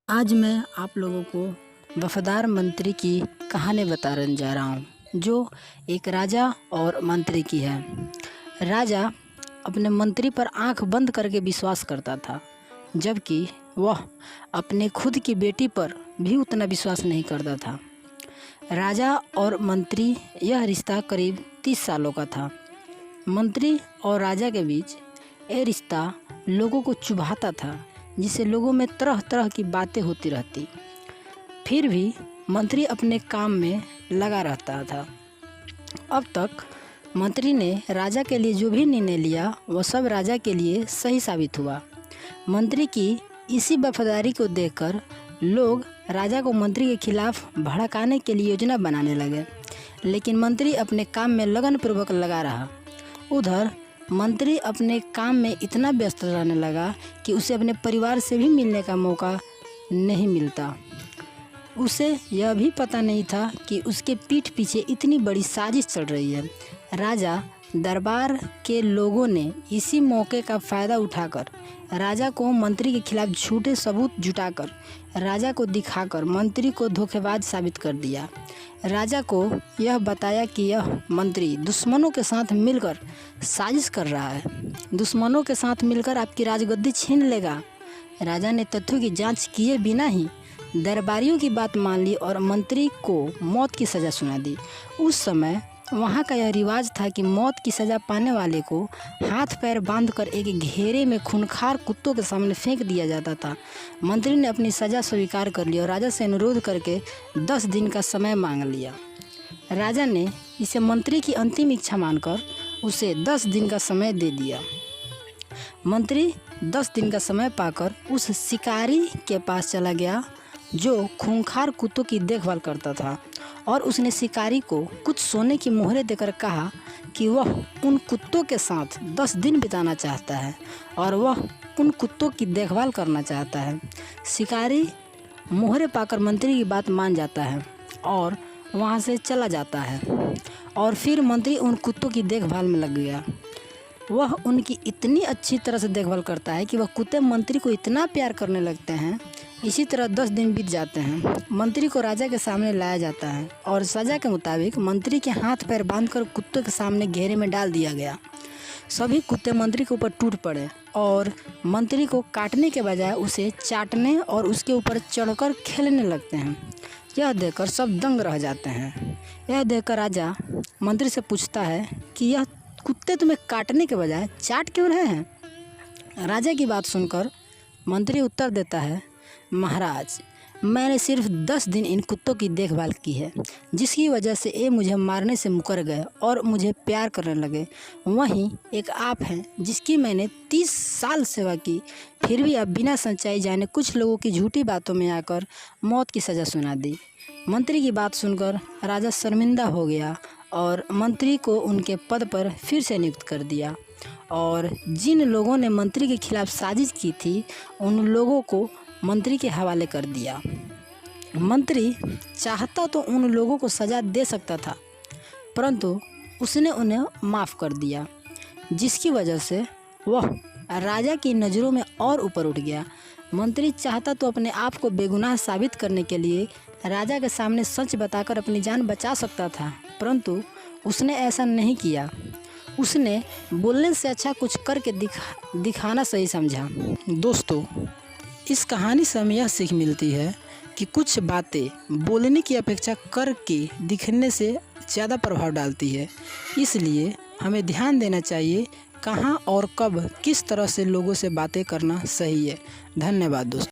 आज मैं आप लोगों को वफ़ादार मंत्री की कहानी बताने जा रहा हूँ, जो एक राजा और मंत्री की है। राजा अपने मंत्री पर आंख बंद करके विश्वास करता था, जबकि वह अपने खुद की बेटी पर भी उतना विश्वास नहीं करता था। राजा और मंत्री यह रिश्ता करीब 30 सालों का था। मंत्री और राजा के बीच यह रिश्ता लोगों को चुभाता था, जिससे लोगों में तरह तरह की बातें होती रहती। फिर भी मंत्री अपने काम में लगा रहता था। अब तक मंत्री ने राजा के लिए जो भी निर्णय लिया, वह सब राजा के लिए सही साबित हुआ। मंत्री की इसी वफादारी को देखकर लोग राजा को मंत्री के खिलाफ भड़काने के लिए योजना बनाने लगे, लेकिन मंत्री अपने काम में लगनपूर्वक लगा रहा। उधर मंत्री अपने काम में इतना व्यस्त रहने लगा कि उसे अपने परिवार से भी मिलने का मौका नहीं मिलता। उसे यह भी पता नहीं था कि उसके पीठ पीछे इतनी बड़ी साजिश चल रही है। राजा दरबार के लोगों ने इसी मौके का फ़ायदा उठाकर राजा को मंत्री के खिलाफ झूठे सबूत जुटाकर राजा को दिखाकर मंत्री को धोखेबाज साबित कर दिया। राजा को यह बताया कि यह मंत्री दुश्मनों के साथ मिलकर साजिश कर रहा है, दुश्मनों के साथ मिलकर आपकी राजगद्दी छीन लेगा। राजा ने तथ्यों की जांच किए बिना ही दरबारियों की बात मान ली और मंत्री को मौत की सज़ा सुना दी। उस समय वहाँ का यह रिवाज था कि मौत की सज़ा पाने वाले को हाथ पैर बांधकर एक घेरे में खूंखार कुत्तों के सामने फेंक दिया जाता था। मंत्री ने अपनी सज़ा स्वीकार कर ली और राजा से अनुरोध करके 10 दिन का समय मांग लिया। राजा ने इसे मंत्री की अंतिम इच्छा मानकर उसे 10 दिन का समय दे दिया। मंत्री 10 दिन का समय पाकर उस शिकारी के पास चला गया जो खूंखार कुत्तों की देखभाल करता था, और उसने शिकारी को कुछ सोने की मोहरें देकर कहा कि वह उन कुत्तों के साथ 10 दिन बिताना चाहता है और वह उन कुत्तों की देखभाल करना चाहता है। शिकारी मोहरें पाकर मंत्री की बात मान जाता है और वहाँ से चला जाता है, और फिर मंत्री उन कुत्तों की देखभाल में लग गया। वह उनकी इतनी अच्छी तरह से देखभाल करता है कि वह कुत्ते मंत्री को इतना प्यार करने लगते हैं। इसी तरह 10 दिन बीत जाते हैं। मंत्री को राजा के सामने लाया जाता है और सज़ा के मुताबिक मंत्री के हाथ पैर बांधकर कुत्तों के सामने घेरे में डाल दिया गया। सभी कुत्ते मंत्री के ऊपर टूट पड़े और मंत्री को काटने के बजाय उसे चाटने और उसके ऊपर चढ़कर खेलने लगते हैं। यह देखकर सब दंग रह जाते हैं। यह देखकर राजा मंत्री से पूछता है कि यह कुत्ते तुम्हें काटने के बजाय चाट क्यों रहे हैं? राजा की बात सुनकर मंत्री उत्तर देता है, महाराज, मैंने सिर्फ 10 दिन इन कुत्तों की देखभाल की है, जिसकी वजह से ये मुझे मारने से मुकर गए और मुझे प्यार करने लगे। वहीं एक आप हैं जिसकी मैंने 30 साल सेवा की, फिर भी आप बिना सच्चाई जाने कुछ लोगों की झूठी बातों में आकर मौत की सज़ा सुना दी। मंत्री की बात सुनकर राजा शर्मिंदा हो गया और मंत्री को उनके पद पर फिर से नियुक्त कर दिया, और जिन लोगों ने मंत्री के खिलाफ साजिश की थी उन लोगों को मंत्री के हवाले कर दिया। मंत्री चाहता तो उन लोगों को सज़ा दे सकता था, परंतु उसने उन्हें माफ़ कर दिया, जिसकी वजह से वह राजा की नज़रों में और ऊपर उठ गया। मंत्री चाहता तो अपने आप को बेगुनाह साबित करने के लिए राजा के सामने सच बताकर अपनी जान बचा सकता था, परंतु उसने ऐसा नहीं किया। उसने बोलने से अच्छा कुछ करके दिखाना सही समझा। दोस्तों, इस कहानी से हमें यह सीख मिलती है कि कुछ बातें बोलने की अपेक्षा करके दिखने से ज़्यादा प्रभाव डालती है। इसलिए हमें ध्यान देना चाहिए कहाँ और कब किस तरह से लोगों से बातें करना सही है। धन्यवाद दोस्तों।